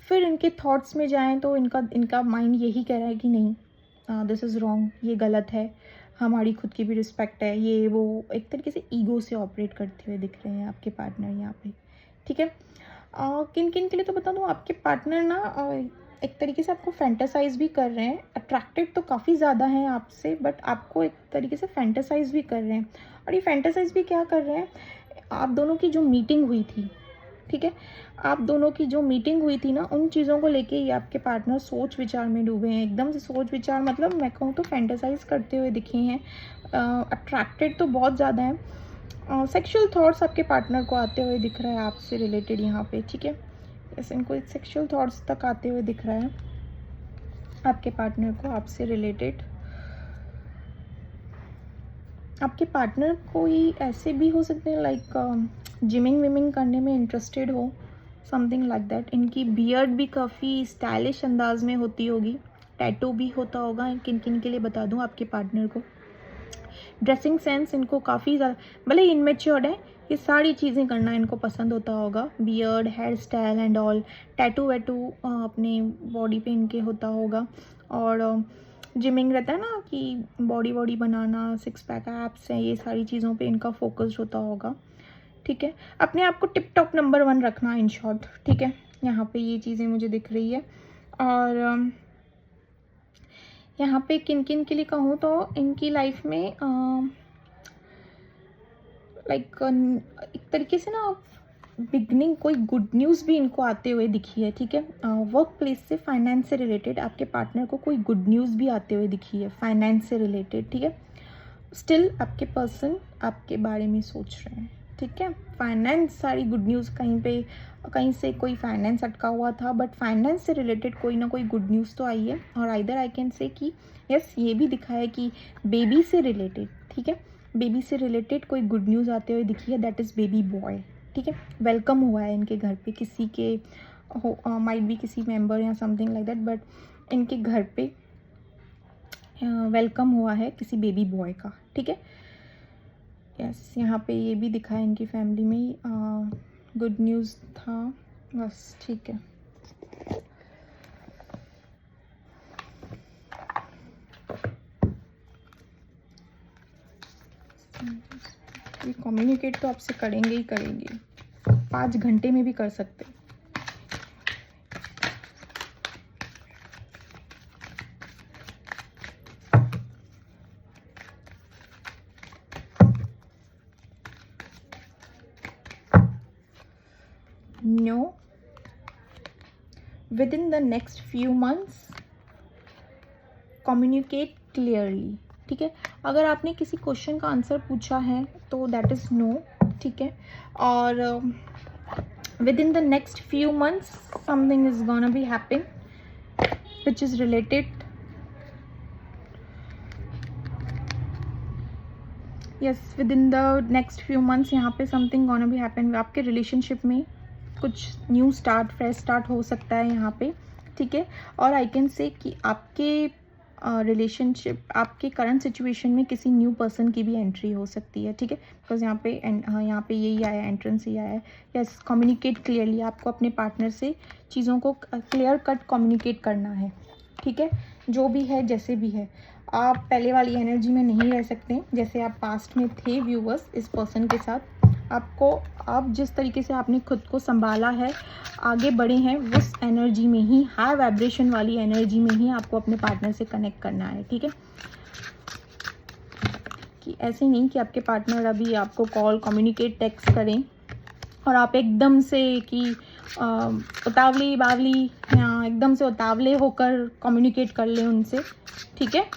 फिर इनके थॉट्स में जाएं तो इनका माइंड यही कह रहा है कि नहीं, दिस इज़ रॉन्ग, ये गलत है, हमारी खुद की भी रिस्पेक्ट है, ये वो एक तरीके से ईगो से ऑपरेट करते हुए दिख रहे हैं आपके पार्टनर यहाँ पे, ठीक है। किन किन के लिए तो बता दूँ, आपके पार्टनर ना एक तरीके से आपको फैंटेसाइज भी कर रहे हैं। अट्रैक्टेड तो काफ़ी ज़्यादा हैं आपसे, बट आपको एक तरीके से फैंटेसाइज भी कर रहे हैं। और ये फैंटेसाइज भी क्या कर रहे हैं, आप दोनों की जो मीटिंग हुई थी, ठीक है, आप दोनों की जो मीटिंग हुई थी ना, उन चीज़ों को लेके ये आपके पार्टनर सोच विचार में डूबे हैं। एकदम से सोच विचार मतलब मैं कहूँ तो फैंटेसाइज करते हुए दिखे हैं। अट्रैक्टेड तो बहुत ज़्यादा है। सेक्सुअल थॉट्स आपके पार्टनर को आते हुए दिख रहा है आपसे रिलेटेड यहाँ पे, ठीक है। जैसे इनको सेक्सुअल थॉट्स तक आते हुए दिख रहा है आपके पार्टनर को आपसे रिलेटेड। आपके पार्टनर कोई ऐसे भी हो सकते हैं लाइक जिमिंग विमिंग करने में इंटरेस्टेड हो, समथिंग लाइक दैट। इनकी बियर्ड भी काफ़ी स्टाइलिश अंदाज में होती होगी, टैटू भी होता होगा। किन किन के लिए बता दूं आपके पार्टनर को, ड्रेसिंग सेंस इनको काफ़ी ज़्यादा, भले ही इनमेच्योर्ड है, ये सारी चीज़ें करना इनको पसंद होता होगा। Beard, hair style and all, tattoo वैटू अपने बॉडी पे इनके होता होगा। और जिमिंग रहता है ना कि बॉडी वॉडी बनाना, 6 पैक एप्स हैं, ये सारी चीज़ों पे इनका फोकस होता होगा, ठीक है। अपने आप को टिप टॉप नंबर 1 रखना इन शॉर्ट, ठीक है। यहाँ पे ये चीज़ें मुझे दिख रही है। और यहाँ पे किन किन के लिए कहूँ तो इनकी लाइफ में लाइक एक तरीके से ना बिगनिंग, कोई गुड न्यूज़ भी इनको आते हुए दिखी है, ठीक है। वर्क प्लेस से, फाइनेंस से रिलेटेड आपके पार्टनर को कोई गुड न्यूज़ भी आते हुए दिखी है, फाइनेंस से रिलेटेड, ठीक है। स्टिल आपके पर्सन आपके बारे में सोच रहे हैं, ठीक है। फाइनेंस, सारी गुड न्यूज़, कहीं से कोई फाइनेंस अटका हुआ था, बट फाइनेंस से रिलेटेड कोई ना कोई गुड न्यूज़ तो आई है। और आइदर आई कैन से कि यस, ये भी दिखा है कि बेबी से रिलेटेड, ठीक है, बेबी से रिलेटेड कोई गुड न्यूज़ आते हुए दिखी है, दैट इज़ बेबी बॉय, ठीक है। वेलकम हुआ है इनके घर पे किसी के माइट भी किसी मेंबर या समथिंग लाइक दैट, बट इनके घर पे वेलकम हुआ है किसी बेबी बॉय का, ठीक है। यस, यहाँ पे ये भी दिखा है इनकी फैमिली में गुड न्यूज़ था, बस, ठीक है। ये कम्युनिकेट तो आपसे करेंगे ही करेंगे, 5 घंटे में भी कर सकते हैं। No, within the next few months communicate clearly, ठीक है। अगर आपने किसी क्वेश्चन का आंसर पूछा है तो दैट इज़ नो, ठीक है। और within the next few months something is gonna be happen which is related, yes, within the next few months यहाँ पे something gonna be happen, आपके रिलेशनशिप में कुछ न्यू स्टार्ट, फ्रेश स्टार्ट हो सकता है यहाँ पे, ठीक है। और आई कैन से कि आपके रिलेशनशिप, आपके करंट सिचुएशन में किसी न्यू पर्सन की भी एंट्री हो सकती है, ठीक है। बिकॉज यहाँ पे यही आया, एंट्रेंस ही आया है। यस, कम्युनिकेट क्लियरली, आपको अपने पार्टनर से चीज़ों को क्लियर कट कम्युनिकेट करना है, ठीक है। जो भी है, जैसे भी है, आप पहले वाली एनर्जी में नहीं रह सकते जैसे आप पास्ट में थे व्यूवर्स इस पर्सन के साथ। आपको, आप जिस तरीके से आपने खुद को संभाला है, आगे बढ़े हैं, उस एनर्जी में ही, हाई वाइब्रेशन वाली एनर्जी में ही आपको अपने पार्टनर से कनेक्ट करना है, ठीक है। कि ऐसे नहीं कि आपके पार्टनर अभी आपको कॉल, कम्युनिकेट, टेक्स्ट करें और आप एकदम से कि उतावली बावली या एकदम से उतावले होकर कम्युनिकेट कर लें उनसे, ठीक है।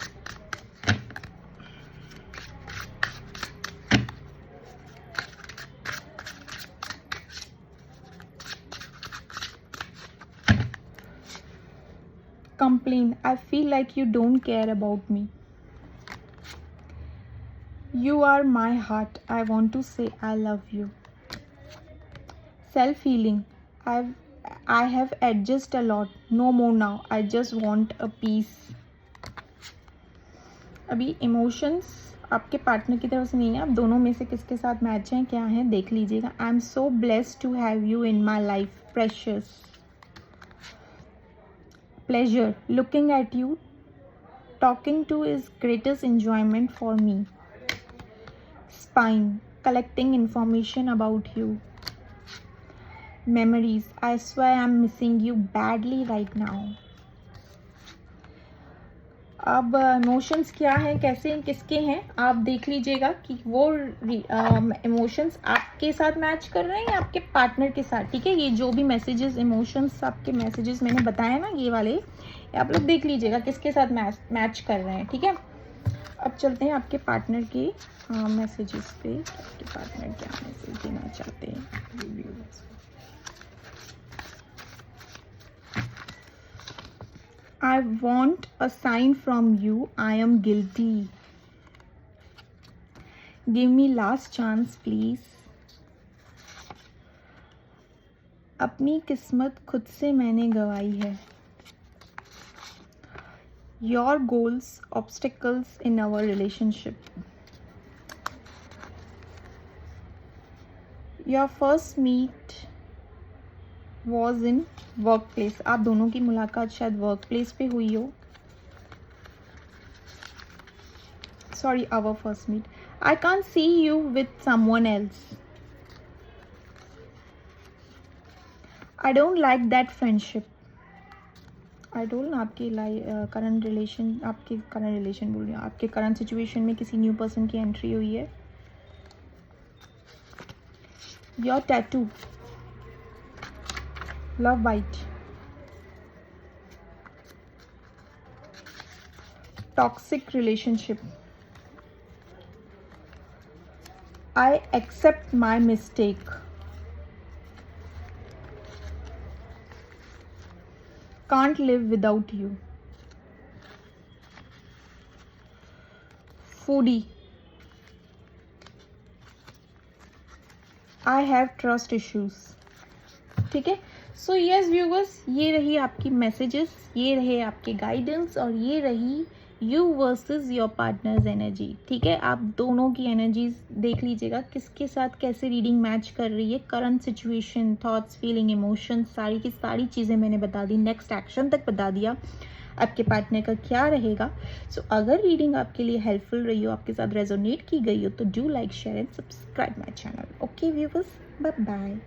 Complain, I feel like you don't care about me. You are my heart, I want to say I love you. Self healing, I have adjusted a lot, no more now, I just want a peace. अभी emotions आपके partner की तरफ से नहीं है, आप दोनों में से किसके साथ मैच हैं, क्या है, देख लीजिएगा। I am so blessed to have you in my life, precious pleasure looking at you, talking to is greatest enjoyment for me. Spine, collecting information about you. Memories, I swear I'm missing you badly right now. अब emotions क्या हैं, कैसे किसके हैं, आप देख लीजिएगा कि वो इमोशंस आपके साथ मैच कर रहे हैं या आपके पार्टनर के साथ, ठीक है। ये जो भी मैसेजेस, इमोशंस, आपके मैसेजेस मैंने बताया ना, ये वाले आप लोग देख लीजिएगा किसके साथ मैच कर रहे हैं, ठीक है। अब चलते हैं आपके पार्टनर के मैसेजेस पे, आपके पार्टनर क्या मैसेज देना चाहते हैं। I want a sign from you, I am guilty. Give me last chance please. अपनी किस्मत खुद से मैंने गवाई है। Your goals, obstacles in our relationship. Your first meet was in work place, आप दोनों की मुलाकात शायद वर्क प्लेस पे हुई हो। Sorry, our first meet. I can't see you with someone else. I don't like that friendship. I don't, आपकी current relation, आपके करंट रिलेशन बोल रही हूँ, आपके करंट सिचुएशन में किसी न्यू पर्सन की एंट्री हुई है। Your tattoo, love bite, toxic relationship, I accept my mistake, can't live without you, foodie, I have trust issues, ठीक है। सो यस व्यूवर्स, ये रही आपकी मैसेजेस, ये रहे आपके गाइडेंस और ये रही you versus your partners energy, ठीक है। आप दोनों की एनर्जीज देख लीजिएगा किसके साथ कैसे रीडिंग मैच कर रही है। Current situation, thoughts, feeling, emotions, सारी की सारी चीज़ें मैंने बता दी, नेक्स्ट एक्शन तक बता दिया आपके पार्टनर का क्या रहेगा। सो अगर रीडिंग आपके लिए हेल्पफुल रही हो, आपके साथ रेजोनेट की गई हो, तो do like, share and subscribe my channel. Okay viewers, bye bye.